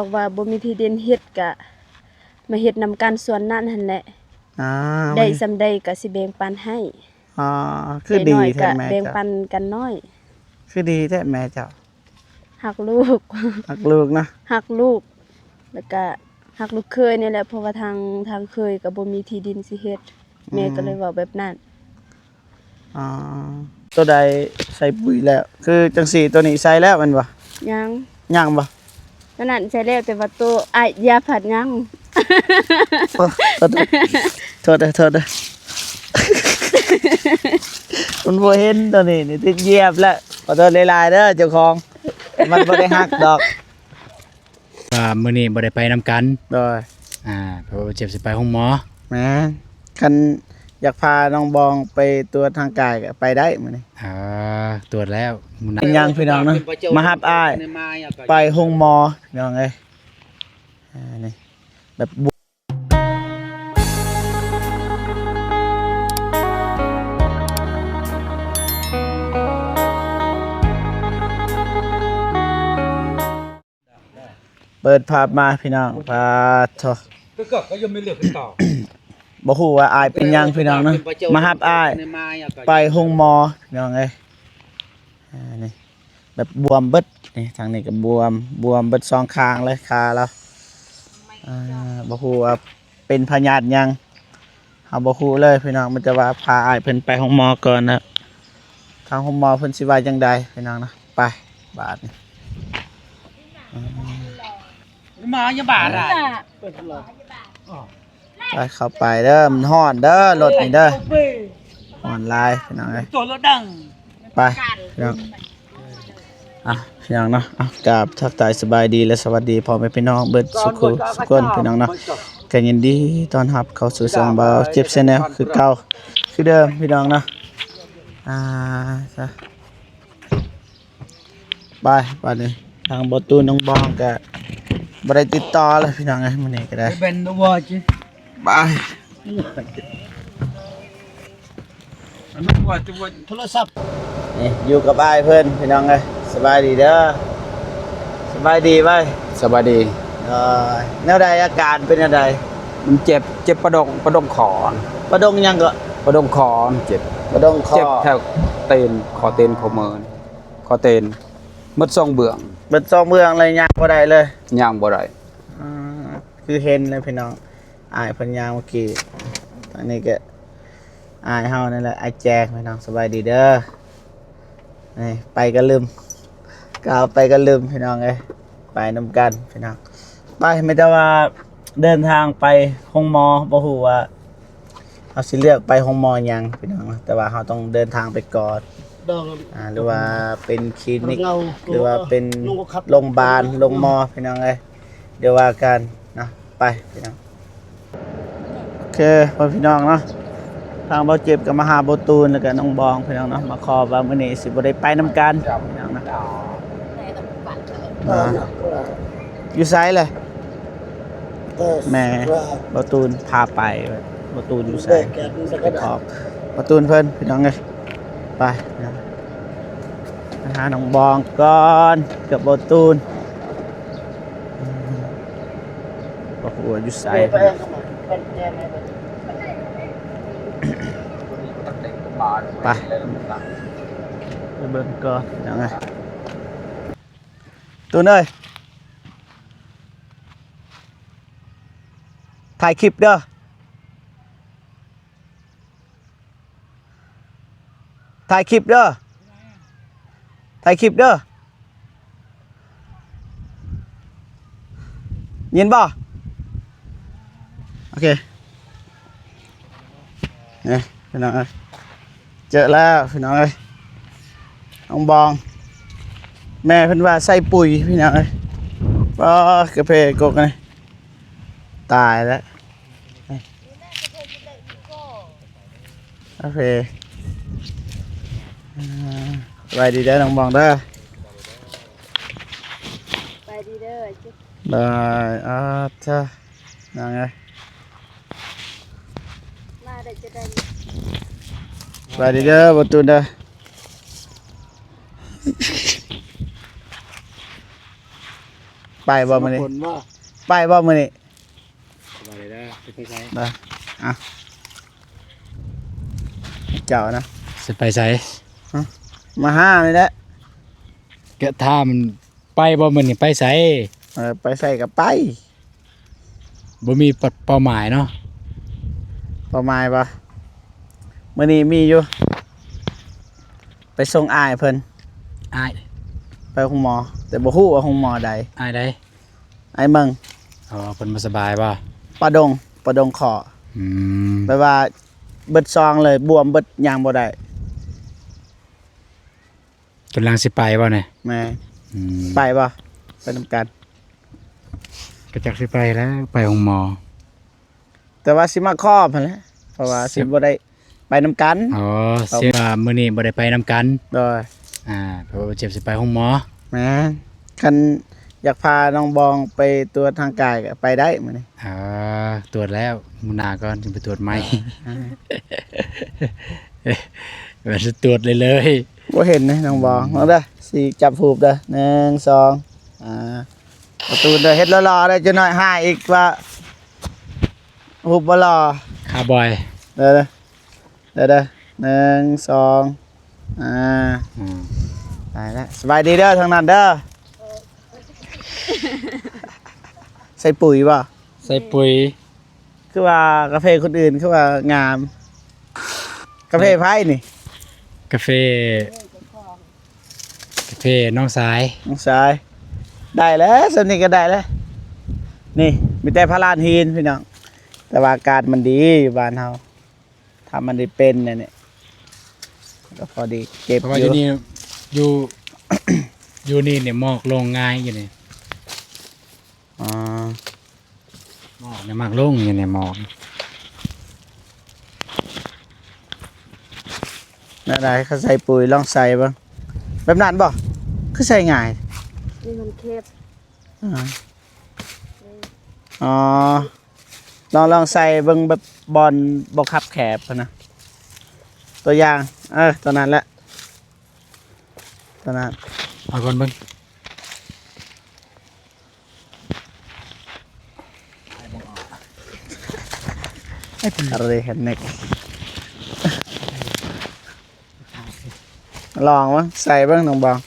บอกว่าบ่มีที่ดินเฮ็ดก็มาเฮ็ดนำกันส่วนนั้นหั่นแหละได้ซำใดก็สิแบ่งปันให้คือดีแท้แม่แบ่งเจ้าปันกันน้อยคือดีแท้แม่เจ้าฮักลูกฮักลูกนะฮักลูกแล้วก็ฮักลูกเคยนี่แหละเพราะว่าทางเคยก็บ่มีที่ดินสิเฮ็ดแม่ก็เลยเว้าแบบนั้นตัวใดใส่ปุ๋ยแล้วคือจังซี่ตัวนี้ใส่แล้วแม่นบ่ยังบ่นั่นน่ะใส่แล้วแต่ว่าตัวอ้ายยาผัดยังโทษมันบ่เห็นตัวนี้นี่ติดเหยียบแล้วขอโทษหลายๆเด้อเจ้าของมันบ่ได้ฮักดอกมื้อนี้บ่ได้ไปนำกันโดยเพราะว่าเจ็บสิไปห้องหมอแม่คันอยากพาน้องบองไปตรวจทางกายก็ไปได้มื้อนี้ตรวจแล้วยังพี่น้องเนาะมารับอ้ายไปห้องหมอพี่น้องเอ้ยนี่แบบเปิดภาพมาพี่น้องพาโทก็ยังไม่เหลือขึ้นต่อบ่ฮู้ว่าอายเป็นยังพี่น้องเนาะมารับอ้ายไปห้องหมอพี่น้องเอ้ยนี่แบบบวมเบิดนี่ทางนี้ก็บวมเบิด2ข้างเลยขาแล้วบ่ฮู้ว่าเป็นพยาธิยังเฮาบ่ฮู้เลยพี่น้องมันจะว่าพาอ้ายเพิ่นไปห้องหมอก่อนนะทางห้องหมอเพิ่นสิว่าจังไดพี่น้องนะไปบาดนี่มาอย่าบาดอ่ะไปเข้าไปเด้อมันฮ้อนเด้อรถนี่เด้อฮ้อนหลายพี่น้องเอ้ยตัวรถดังไปพี่น้องพี่น้องเนาะกราบทักทายสบายดีและสวัสดีพ่อแม่พี่น้องเบิดสุขสุขคนพี่น้องเนาะก็ยินดีต้อนรับเข้าสู่ช่องบ่าวเจ็บแชนแนลคือเก่าคือเดิมพี่น้องเนาะซะไปนี่ทางบ่ตูนน้องบองก็บ่ได้ติดต่อเลยพี่น้องเอ้ยมื้อนี้ก็ได้เป็นวอจิไปอันนั้นว่าจะโทรศัพท์นี่อยู่กับอ้ายเพิ่นพี่น้องเอ้ยสบายดีเด้อสบายดีไหมสบายดีแนวใดอาการเป็นแนวใดมันเจ็บประดงคอประดงยังก็ประดงคอเจ็บประดงคอเจ็บแถวตีนคอตีนข้อมือคอตีนมดทรงเบื้องเบิด2เมืองเลยย่างบ่ได้เลยย่างบ่ได้คือเห็นเลยพี่น้องอ้ายเพิ่นย่างเมื่อกี้อันนี้ก็อ้ายเฮานั่นแหละอ้ายแจกพี่น้องสบายดีเด้อนี่ไปก็ลืมก้าวไปก็ลืมพี่น้องเอ้ยไปนำกันพี่น้องไปไม่แต่ว่าเดินทางไปห้องหมอบ่ฮู้ว่าเฮาสิเลือกไปห้องหมอหยังพี่น้องแต่ว่าเฮาต้องเดินทางไปก่อนหรือว่าเป็นคลินิกหรือว่าเป็นโรงพยาบาลโรงหมอพี่น้องเอ้ยเดี๋ยวว่ากันนะไปพี่น้องโอเคพ่อพี่น้องเนาะทางบ่เจ็บก็มาหาบ่ตูนแล้วก็น้องบองพี่น้องเนาะมาขอว่ามื้อนี้สิบ่ได้ไปนำกันพี่น้องนะอยู่ไสเลยแม่บ่ตูนพาไปบ่ตูนอยู่ไสไปขอบบ่ตูนเพิ่นพี่น้องเอ้ยไปนะหาน้องบองก่อนกับบ่ตูนบ่ฮู้ว่าอยู่ไสไปเบิ่งก่อนยังไงตูนเอ้ยถ่ายคลิปเด้อถ่ายคลิปเด้อยินบ่โอเคนี่พี่น้องเอ้ยเจอแล้วพี่น้องเอ้ยน้องบองแม่เพิ่นว่าใส่ปุ๋ยพี่น้องเอ้ยกระเพาะกกนี่ตายแล้วโอเคไปดีเด้อน้องบองเด้อไปดีเด้อได้จ้าน้องเอ้ยมาได้จะได้ไปดีเด้อบ่ตูนเด้อไป ไปบ่มื้อนี้ ผลว่า ไปบ่มื้อนี้ สบายเลยนะไปใช้ ได้อ่ะเจ้านะ สิไปใช้ มาห้านี่แหละ ก็ถ้ามันไปบ่มื้อนี้ไปใช้ ไปใส่กับไป บ่มีเป้าหมายเนาะ ประมาณปะมื้อนี้มีอยู่ไปส่งอ้ายเพิ่น อ้าย ไปห้องหมอ แต่บ่ฮู้ว่าห้องหมอใด อ้ายได้ ไอ้เมือง อ๋อเพิ่นบ่สบายบ่ ปลาดงขอ อืม แปลว่าเบิดซองเลยบวมเบิดยางบ่ได้ กำลังสิไปบ่เนี่ย แม่ อืม ไปบ่ไปนำกัน ก็จักสิไปแล้วไปโรงหมอ แต่ว่าสิมาครอบหั่นแหละเพราะว่าสิบ่ได้ไปนำกัน อ๋อเสียว่ามื้อนี้บ่ได้ไปนํกัน โดย เพราะว่าเจ็บสิไปโรงหมอ แม่นคันอยากพาน้องบองไปตรวจทางกายก็ไปได้มื้อนี้ ตรวจแล้วมื้อหน้าก่อนสิไปตรวจใหม่ ว่าสิตรวจเลย บ่เห็นนะน้องบองเอาเด้อสิจับหูบเด้อ1 2ประตูเด้อเฮ็ดรอๆได้จักหน่อยหาอีกว่าหูบบ่รอ คาร์บอย เด้อ1 2ไปแล้วสบายดีเด้อทางนั้นเด้อใส่ปุ๋ยป่ะ ใส่ปุ๋ย คือว่ากาแฟคนอื่นคือว่างาม กาแฟไผ่นี่ กาแฟน้องสาย น้องชายได้แล้วสำนี้ก็ได้แล้วนี่มีแต่พระลานหินพี่น้องแต่ว่าอากาศมันดีอยู่บ้านเฮาถ้ามันได้เป็นเนี่ยก็พอดีเก็บ เพราะว่า อ อยู่ ยู่นี่อยู่ อยู่นี่เนี่ยหมอกลงง่ายอยู่นี่ อ๋อ หมอกเนี่ยมากลงอยู่เนี่ยหมอก นั่นได้เขาใส่ปุ๋ยลองใส่บ้างแบบนั้นบ่คือใส่ง่าย นี่มันเค็บ อ๋อลองใส่เบิ่งแบบบอลบ่คับแคบพุ่นนะตัวอย่างตัวนั้นแหละตัวนั้น เอาก่อนเบิ่ง อะไรเห็นเน็กลองวะใส่เบ้างน้องบอง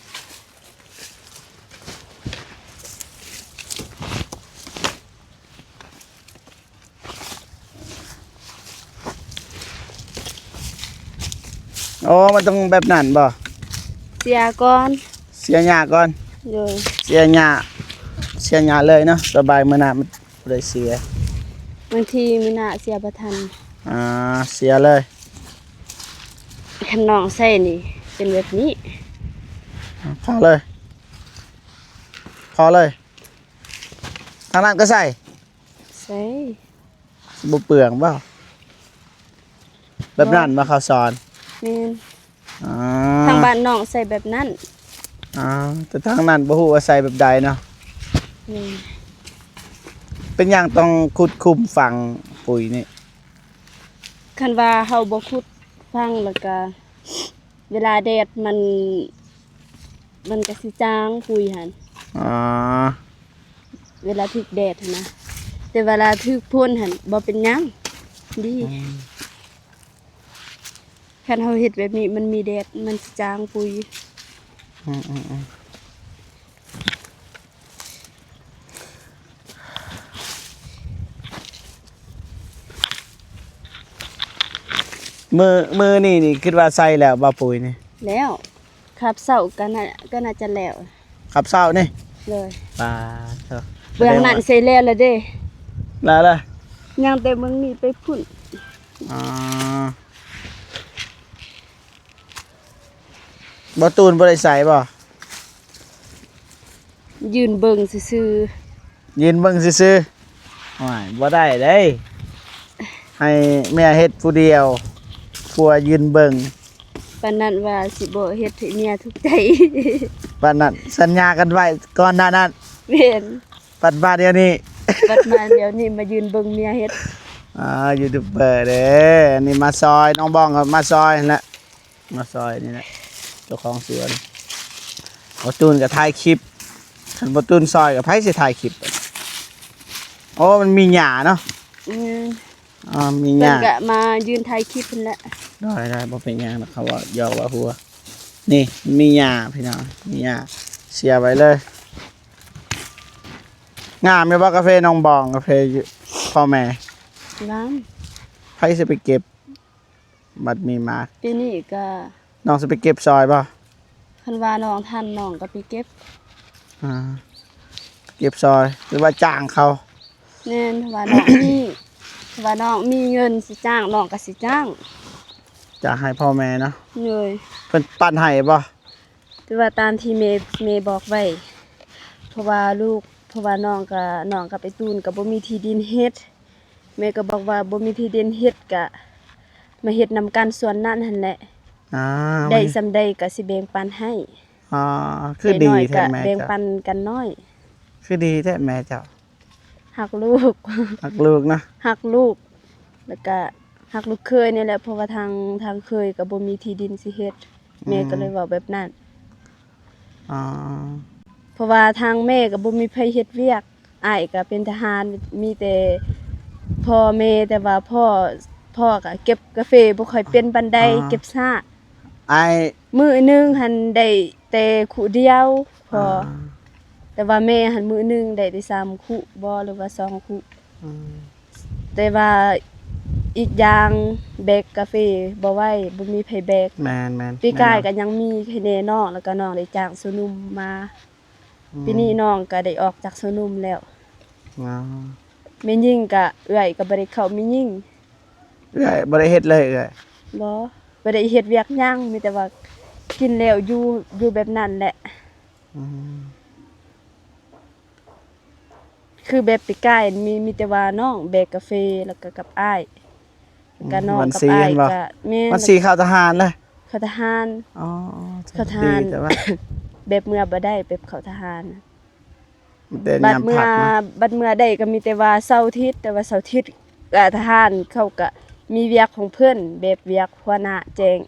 โอ้มันต้องแบบนั้นบ่ เสียก่อน เสียหญ้าก่อน เลย เสียหญ้าเลยเนาะสบายมื้อหน้ามันบ่ได้เสีย บางทีมันน่ะเสียบ่ทัน เสียเลย คันน้องใส่นี่ เป็นแบบนี้ พอเลยทางนั้นก็ใส่ ใส่ บ่เปลืองเปล่าแบบนั้นมาเขาสอน แม่น อ๋อ ทางบ้านน้องใส่แบบนั้น แต่ทางนั้นบ่ฮู้ว่าใส่แบบใดเนาะ นี่ เป็นอย่างต้องขุดคุมฝังปุ๋ยนี่ คันว่าเฮาบ่ขุดฟังแล้วก็เวลาแดดมันก็สิจางปุ๋ยหั่น อ๋อ เวลาถึกแดดหั่นนะแต่เวลาถึกพ่นหั่นบ่เป็นหยังดีคันเฮาเฮ็ดแบบนี้มันมีแดดมันสิจางปุ๋ย อืมมือนี่คิดว่าใส่แล้วบ่ปุ๋ยนี่ แล้วครับเสาก็น่าจะแล้ว ขับเศร้านี่ เลย ปลาเถอะ เบื้องนั้นเสร็จแล้วละเด้ แล้วล่ะ ยังแต่เมืองนี้ไปพุ่น อ๋อบ่ตูนบ่ได้ใส่บ่ ยืนเบิ่งซื่อ ยืนเบิ่งซื่อๆโอ้ยบ่ได้เด้ให้แม่เฮ็ดผู้เดียวผัวยืนเบิ่ง ๆปานนั้นว่าสิบ่เฮ็ดให้เมียทุกข์ใจ ปานนั้นสัญญากันไว้ก่อนหน้านั้น แม่น ปัดบาดเดียวนี้ บัดมาเดี๋ยวนี้มายืนเบิ่งเมียเฮ็ด ยูทูบเบอร์เด้อันนี้มาซอยน้องบองกับมาซอยนั่นแหละมาซอยนี่แหละเจ้าของสวนเอาตูนกับถ่ายคลิป คันบ่ตูนซอยกับไผสิถ่ายคลิปโอ้มันมีหญ้าเนาะ อืม มีห เพิ่น ญ้า ก็มายืนถ่ายคลิปเพิ่นแหละ ได้บ่เป็นหยังนะเขาว่าหยอกว่าหัวนี่มีหญ้าพี่น้องมีหญ้าเสียไว้เลยงามอยู่บ่กาแฟน้องบองกาแฟพ่อแม่ น้ ไผสิไปเก็บบัดมีมา ำปีนี้ก็ น้องสิไปเก็บซอยบ่ คันว่าน้องทันน้องก็ไปเก็บ อ่าเก็บซอยหรือว่าจ้างเขา แน่นถ้าว่าน้องมีถ้าว่าน้องมีเงินสิจ้างน้องก็สิจ้าง จะให้พ่อแม่เนาะ เลย เพิ่นปั้นให้บ่ แต่ว่าตามที่เมย์บอกไว้เพราะว่าน้องก็ไปตูนก็บ่มีที่ดินเฮ็ดแม่ก็บอกว่าบ่มีที่ดินเฮ็ดก็มาเฮ็ดนำกันส่วนนั้นหั่นแหละ อ่า ได้ซำใดก็สิแบ่งปันให้ อ่าคือดี น้อยๆ แท้ ก็ แม่ แบ่ง เจ้า ปันกันน้อย คือดีแท้แม่เจ้า หักลูก รักลูกนะ หักลูก แล้วก็หักลูกเคยนี่แหละเพราะว่าทางเคยก็บ่มีที่ดินสิเฮ็ดแม่ก็เลยเว้าแบบนั้น อ่า เพราะว่าทางแม่ก็บ่มีไผเฮ็ดเวียกอ้ายก็เป็นทหารมีแต่พ่อแม่แต่ว่าพ่อก็เก็บกาแฟบ่ค่อยเป็นปานใดเก็บซ่า ไอ้ มื้อหนึงหันได้แต่คู่เดียวพอแต่ว่าแม่หันมื้อหนึงได้แต่3คู่บ่หรือว่า2คู่แต่ว่าอีกอย่างแบกกาแฟบ่ไหวบ่มีไผแบก แม่น ปีกายก็ยังมีให้แน่น้องแล้วก็น้องได้จ้างสนุมมาปีนี้น้องก็ได้ออกจากสนุมแล้ว อ๋อ แม่ยิ่งก็เอื้อยก็บ่ได้เข้าแม่ยิ่ง เอ้ยบ่ได้เฮ็ดเลยเอ้ย บ่ได้เฮ็ดเวียกหยังมีแต่ว่ากินแล้วอยู่แบบนั้นแหละ อืม คือแบบปีกายมีแต่ว่าน้องแบกกาแฟแล้วก็กับอ้ายแล้วก็น้องกับอ้ายก็แม่ มันสีเข้าทหารเลย เข้าทหาร อ๋อ เข้าทหาร ดีแต่ว่า แบบเมื่อบ่ได้แบบเข้าทหาร แต่ บัด ยาม เมื่อ พักมา บัดเมื่อได้ก็มีแต่ว่าเสาร์อาทิตย์แต่ว่าเสาร์อาทิตย์ทหารเขาก็มีเวียกของเพิ่นแบบเวียกหัวหน้าแจ้ง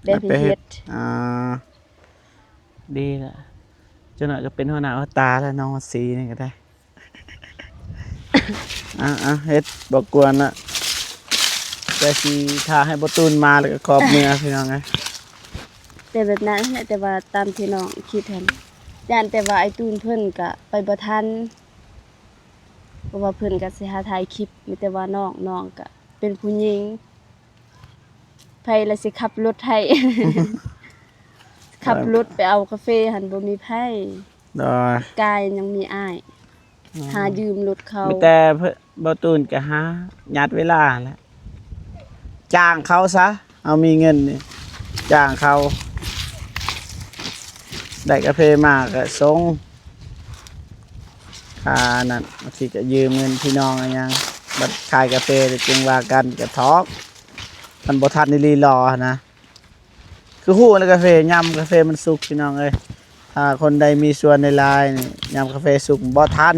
แบบให้เฮ็ด อ่าดีละจนหน่อยก็เป็นหัวหน้าหัวตาแล้วน้องสีนี่ก็ได้ เฮ็ดบ่กวนละแต่สิถ้าให้บ่ตูนมาแล้วก็ขอบเมือพี่น้องไง แต่แบบนั้นแหละแต่ว่าตามที่น้องคิดหั่นย่านแต่ว่าไอ้ตูนเพิ่นก็ไปบ่ทันเพราะว่าเพิ่นก็สิหาถ่ายคลิปมีแต่ว่าน้องก็เป็นผู้หญิงไผละสิขับรถให้ ขับรถไปเอากาแฟหั่นบ่มีไผ ดอก กายยังมีอ้ายหายืมรถเขา มีแต่เพิ่นบ่ตูนก็หายัดเวลาแหล้วจ้างเขาซะเอามีเงินนี่จ้างเขาได้กาแฟมาก็ส่งค่านั่นบางทีก็ยืมเงินพี่น้องอะไรหยังบัดขายกาแฟก็จึงว่ากันก็ทอกมันบ่ทันได้รีรอนะคือฮู้แล้วกาแฟยำกาแฟมันสุกพี่น้องเอ้ยถ้าคนใดมีส่วนในลายนี่ยำกาแฟสุกบ่ทัน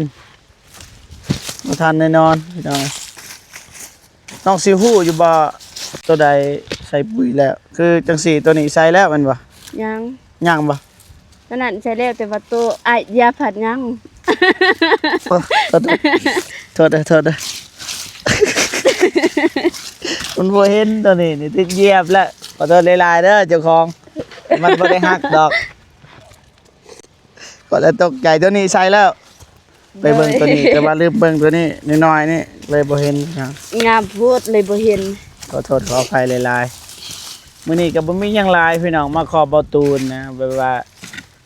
แน่นอนพี่น้องน้องสิฮู้อยู่บ่ตัวใดใส่ปุ๋ยแล้ว คือจังสี่ตัวนี้ใส่แล้วแมันบ่ ยัง ยังบ่ ตอนนั้นใช้แล้วแต่ว่าตัวอ้ายยาผัดยัง โอ้โทษเด้อ มันบ่เห็นตัวนี้นี่ติดเหยียบแล้วขอโทษหลายๆเด้อเจ้าของ มันบ่ได้หักดอกก็เลยตกใจตัวนี้ใส่แล้ว ไปเบิ่งตัวนี้ แต่ว่าลืมเบิ่งตัวนี้น้อยๆนี่เลยบ่เห็นครับ งามโพดเลยบ่เห็น ขอโทษขออภัยหลายๆมื้อนี้ก็บ่มีหยังหลายพี่น้องมาขอเบาตูนนะแบบว่า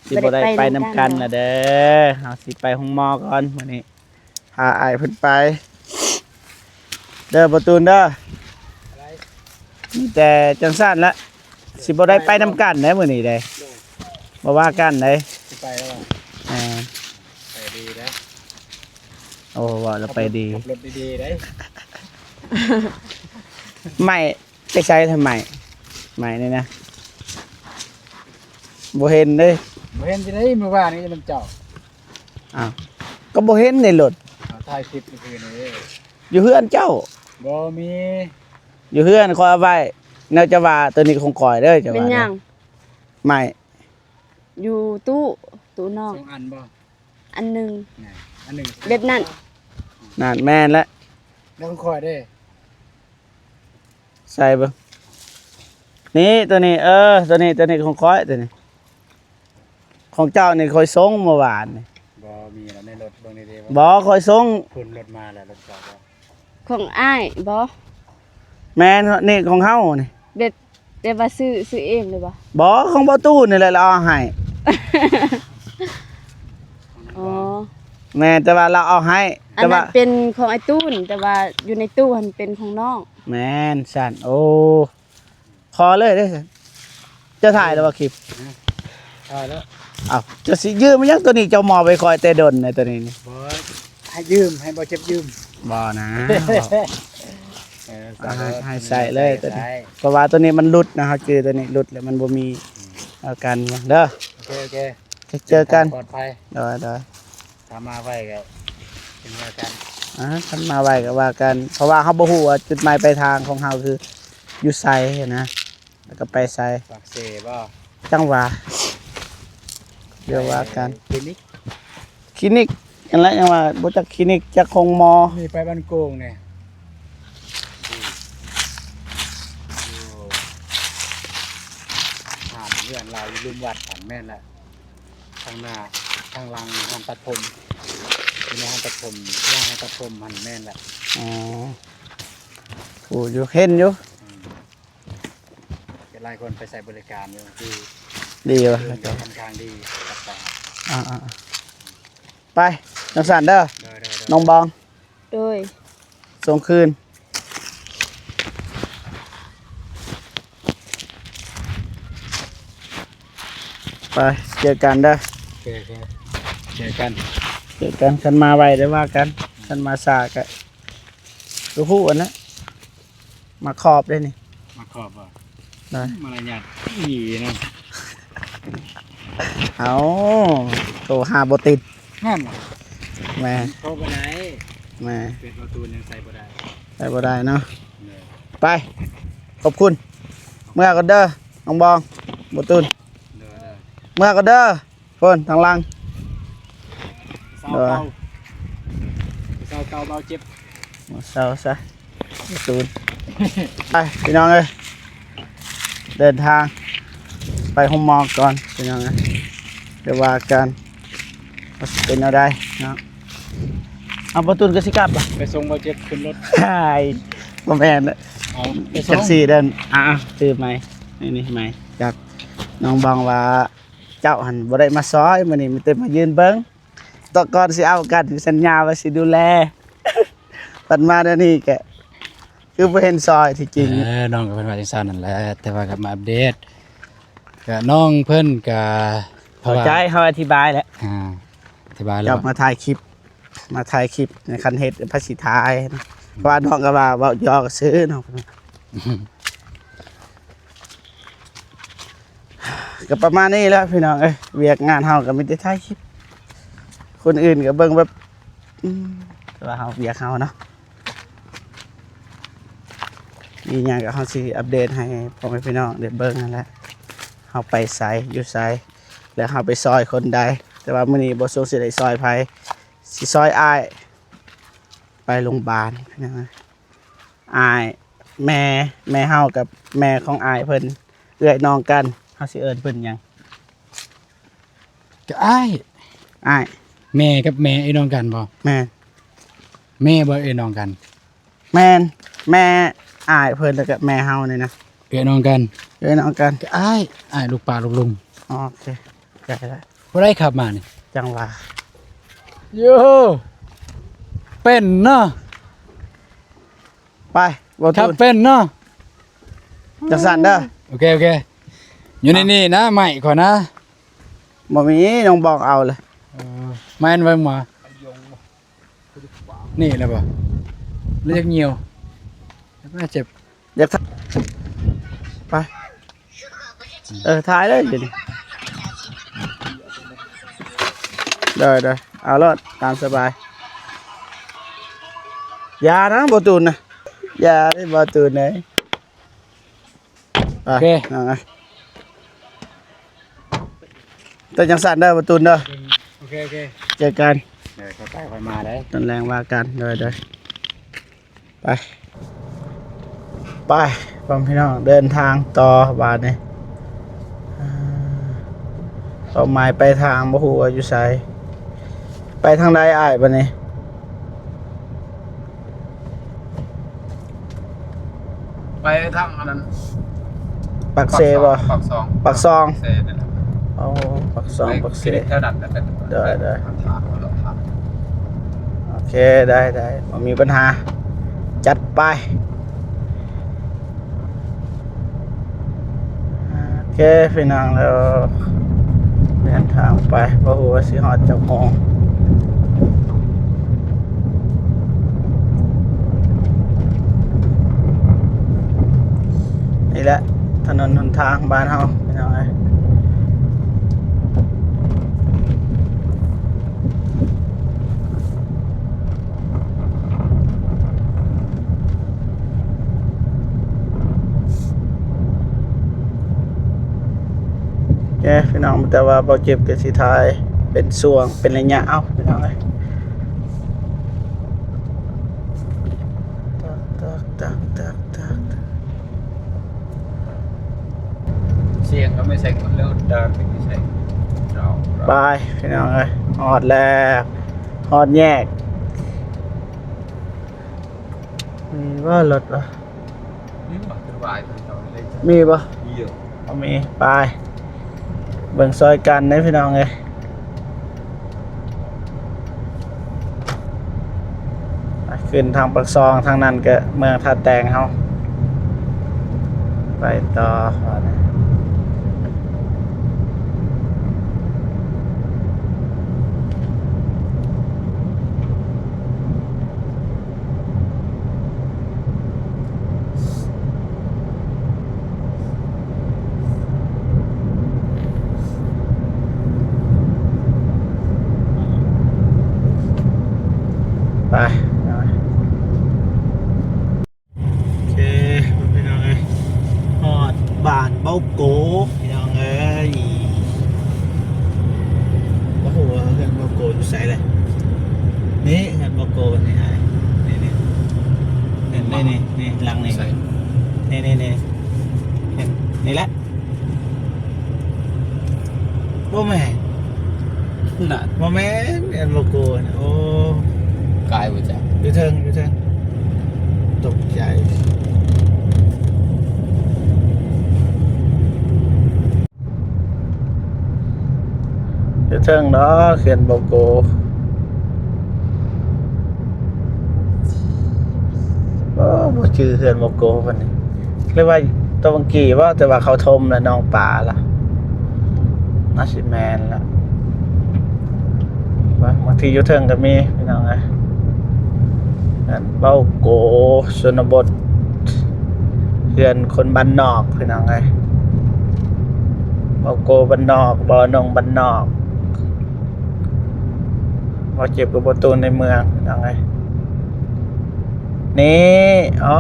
สิบ่ได้ไปนำกันน่ะเด้อเฮาสิไปห้องหมอก่อนมื้อนี้พาอ้ายเพิ่นไป เด้อเบาตูนเด้อมีแต่จังซั่นละสิบ่ได้ไปนำกันเด้มื้อนี้เด้บ่ว่ากันเด้ สิไปแล้วว่ะ อ่า ไปดีนะ โอ้ว่าเราไปดี ขับรถดีๆได้ ไม่ไปใช้ทำไมไม่นี่นะบ่เห็นเด้ บ่เห็นสิได้เมื่อวานนี้มันเจ้า อ้าวก็บ่เห็นในรถ เอาถ่ายคลิปเมื่อคืนนี้ อยู่เฮือนเจ้า บ่มี อยู่เฮือนคอยเอาไว้แนวจะว่าตัวนี้ของข่อยเด้อจะ เป็น ว่า หยัง ไม่ อยู่ตู้น้อง 2 อันบ่ อันหนึง อันหนึ่ง แบบนั้น นั่นแม่นแล้ว แล้วคอยได้ ใส่เบิ่งนี่ตัวนี้ตัวนี้ของข้อยตัวนี้ของเจ้านี่คอยส่งเมื่อวานนี่ บ่มีแล้วในรถเบิ่งดีๆ บ่คอยส่ง คุณรถมาแล้วรถจอดแล้ว ของอ้ายบ่ แม่นนี่ของเฮานี่ แบบว่าซื้อเองเลยบ่ บ่ของบ่ตู้นี่แหละเราเอาให้ อ๋อ แม่นแต่ว่าเราเอาให้ อัน แต่ นั้ ว่าน เป็นของไอ้ตู้นแต่ว่าอยู่ในตู้มันเป็นของน้อง แม่นสั่นโอ้พอเลยเด้อจะถ่ายแล้วว่าคลิป ใช่แล้ว อ้าวจะสิยืมมันยังตัวนี้เจ้าหมอไปคอยแต่ดนในตัวนี้นี่ บ่ให้ยืมให้บ่เจ็บยืม บ่นะ เอา ให้ใส่เลยตัวนี้เพราะว่าตัวนี้มันหลุดนะครับคือตัวนี้หลุดแล้วมันบ่มีอาการหยังเด้อ โอเค เจอกัน ปลอดภัย เด้อ ตามมาไว้ก็เป็นว่ากัน ท่านมาไว้ก็ว่ากัน เพราะว่าเขาบ่ฮู้ว่าจุดหมายปลายทางของเราคืออยู่ไสนะแล้วก็ไปไส ปากเสบ่ จังหวะเดี๋ยวว่ากัน คลินิก คลินิกอันละยังว่าบ่จักคลินิกจักคงหมอ นี่ไปบ้านโกงเนี่ยผ่านเพื่อนเราอยู่ลุมวัดผ่านแม่นแหละทางหน้าทางหลังห้องตัดผมอยู่ในห้องตัดผมย่างห้องตัดผมหันแม่นแหละ อ๋อโอ้อยู่เห็นอยู่ เป็นหลายคนไปใส่บริการอยู่คือ ดีว่ะ เรื่องก็ค่อนข้างดีกับแต่ ไปจังสันเด้อ โดย น้องบอง โดย ส่งคืนไปเจอกันเด้อ โอเคเจอกัน เจอกันคันมาไวได้ว่ากันคันมาสากะรู้ผู้อันนะมาขอบได้นี่ มาขอบอ่ะ ได้ มารยาทดีนะ เอาโทรหาบติด นั่น แม่ เข้าไปไหน แม่ เป็นประตูยังใส่บ่ได้ ได้บ่ได้เนาะ เลย ไปขอบคุณเมื่อก็เด้อน้องบองบตุน เด้อ เมื่อก็เด้อคนทางล่าง เศร้าเก่าเบาเจ็บ มาเศร้าซะบตุนไปพี่น้องเอ้ยเดินทางไปห้องหมอก่อนพี่น้องเอ้ยเดี๋ยวว่ากันว่าสิเป็นอะไรเนาะเอาประตูนก็สิกลับอ่ะ ไปส่งเบาเจ็บขึ้นรถ ใช่บ่แม่นน่ะ เอาไปส่ จั ง กสี่เดินซื้อไหมนี่ไหมจากน้องบองว่าเจ้าหันบ่ได้มาซอยมื้อนี้มีแต่มายืนเบิ่งตอนก่อนสิเอากันสัญญาว่าสิดูแล ปัดมาเดี๋ยวนี้แกคือบ่เห็นซอยที่จริง น้องก็เป็นว่าจังซั่นนั่นแหละแต่ว่าก็มาอัปเดตก็น้องเพิ่นก็ เข้าใจเฮาอธิบายแล้ว อธิบายแล้ เจ้าว มาถ่ายคลิปในคันเฮ็ดภาษีทายนะเพราะว่าน้องก็ว่าเว้ายอก็ซื้อเนาะก็ประมาณนี้แหล้วพี่น้องเอ้ยเวียกงานเฮาก็มีแต่ถ่ายคลิปคนอื่นก็เบิ่งแบบแต่ว่าเฮาเวียกเฮาเนาะมีหยังก็เฮาสิอัปเดตให้พ่อแม่พี่น้องได้เบิ่งนั่นแหละเฮาไปไสอยู่ไสแล้วเฮาไปซอยคนใดแต่ว่ามื้อนี้บ่สู้สิได้ซอยไผสิซอยอ้ายไปโรงพยาบาลพี่น้องเอ้ยอ้ายแม่เฮากับแม่ของอ้ายเพิ่นเอื้อยน้องกันเฮาสิเอิ้นเพิ่นหยัง ก็อ้าย อ้าย แม่กับแม่ไอ้น้องกันบ่ แม่น แม่บ่ไอ้น้องกัน แม่นแม่อ้ายเพิ่นแล้วก็แม่เฮานี่นะ ไอ้น้องกัน เอื้อยน้องกัน ก็อ้ายลูกป้าลูกลุง โอเคได้แล้ว บ่ได้ขับมานี่ จังหวะ โยเป็นเนาะ ไปบ่ ขับ ตูน เป็นเนาะ จังสั่นเด้อ โอเคอยู่ในนี่นะใหม่ขอนะ บ่มีน้องบอกเอาเลย แม่นไว้มานี่แหละบ่เรียกเหี่ยวแล้วก็เจ็บ อยากไปถ่ายเลยเดี๋ยวนี้ได้เอารถตามสบายอย่านะบ่ตูนนะอย่าได้บ่ตูนเลยไป โอเค เอาไงแต่จังสั่นเด้อบ่ตูนเด้อ โอเค เจอกัน เดี๋ยวค่อยไปค่อยมาได้ ตอนแรงว่ากันเด้อไปพ่อพี่น้องเดินทางต่อบาดนี้เป้าหมายไปทางบ่ฮู้ว่าอยู่ไสไปทางใดอ้ายบัดนี้ ไปทางอันนั้น ปักเซบ่ ปักซอง ปักซอง เซนั่นแหละ โอ้ปักซองปักเซ เท่านั้นแต่ ได้ ทางเราทาง โอเคได้บ่มีปัญหาจัดไปโอเคพี่น้องแล้วเดินทางไปบ่ฮู้ว่าสิฮอดจักโมงนี่แหละถนนหนทางบ้านเฮาพี่น้องเอ้ยพี่น้องแต่ว่าบ่เจ็บกับสิทายเป็นส่วงเป็นระยะเอาพี่น้องเอ้ยตัก เสียงก็ไม่ใช่คนเร็วเดินไม่ใช่เรา ไปพี่น้องเอ้ยฮอดแล้วฮอดแยกมีว่ารถวะ นี่มันสบายเราเลย มีปะ เยอะ เอามีไปเบิ่งซอยกันนะพี่น้องเอ้ยไปขึ้นทางปักซองทางนั้นก็เมืองท่าแตงเฮาไปต่อไปโอเคพี่น้องเอ้ยฮอดบ้านเบ้าโกพี่น้องเอ้ยโอ้โหเงินเบ้าโกอยู่ไสเลยนี่เงินเบ้าโกนี่ไอ้นี่หลังนี่ ใช่ นี่เห็นนี่แหละบ่แม่น น่ะ บ่แม่นเงินเบ้าโกนะโอ้ กายว่าจะ อยู่เทิงตกใจอยู่เทิงเนาะเขียนโบโกบ่ชื่อเขียนโบโกเพิ่นนี่เรียกว่าตะวังกีว่าแต่ว่าเขาทมแล้วน้องป่าล่ะน่าสิแมนล่ะบางทีอยู่เทิงก็มีพี่น้องเอ้ยเบ้าโกชนบทเพื่อนคนบ้านนอกพี่น้องไงเบ้าโกบ้านนอกบ่อนงบ้านนอกบ่เจ็บกับบ่ตูนในเมืองพี่น้องไงนี่อ๋อ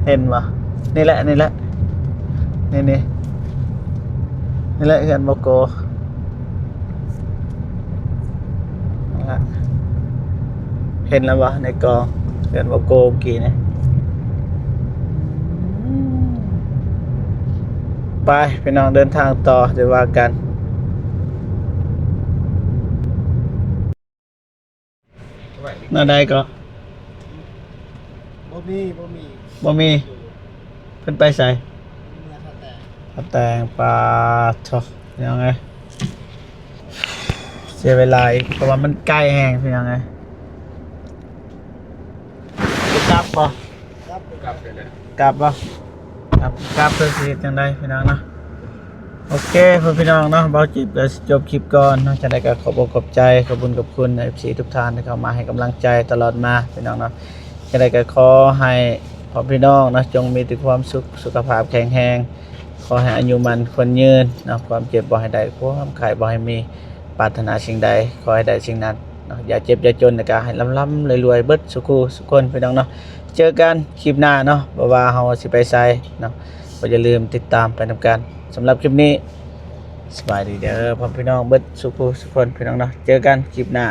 เห็นปะนี่แหละนี่แหละนี่แหละเห็นโบโกเห็นแล้วปะในกองเห็นโบโกเมื่อกี้เนี่ยไปพี่น้องเดินทางต่อเดี๋ยวว่ากันน่าได้ก็บ่มีเพิ่นไปใส่แตงปลาทอยังไงเสียเวลาอีกเพราะว่ามันใกล้แห้งเป็นยังไงกลับป่ะ กลับเลย กลับป่ะกลับเพื่อสิจังได้พี่น้องเนาะโอเคเพื่อนพี่น้องเนาะเบาจิบแล้วจบคลิปก่อนเนาะจะได้ก็ขอบอกขอบใจขอบคุณกับคุณ FC ทุกท่านที่เข้ามาให้กำลังใจตลอดมาพี่น้องเนาะจะได้ก็ขอให้พ่อพี่น้องนะจงมีแต่ความสุขสุขภาพแข็งแรงขอให้อายุมันคนยืนนะความเจ็บบ่ให้ได้ความไข้บ่ให้มีปรารถนาสิ่งใดขอให้ได้สิ่งนั้นนะอย่าเจ็บอย่าจนนะก็ให้ร่ำๆรวยๆเบิดสุขสุขคนพี่น้องเนาะ เจอกันคลิปหน้าเนาะบ่ว่าเฮาสิไปไสเนาะก็อย่าลืมติดตามไปนํกันสำหรับคลิปนี้สบายดีเด้อพ่อพี่น้องเบิดสุขสุขคนพี่น้องเนาะเจอกันคลิปหน้า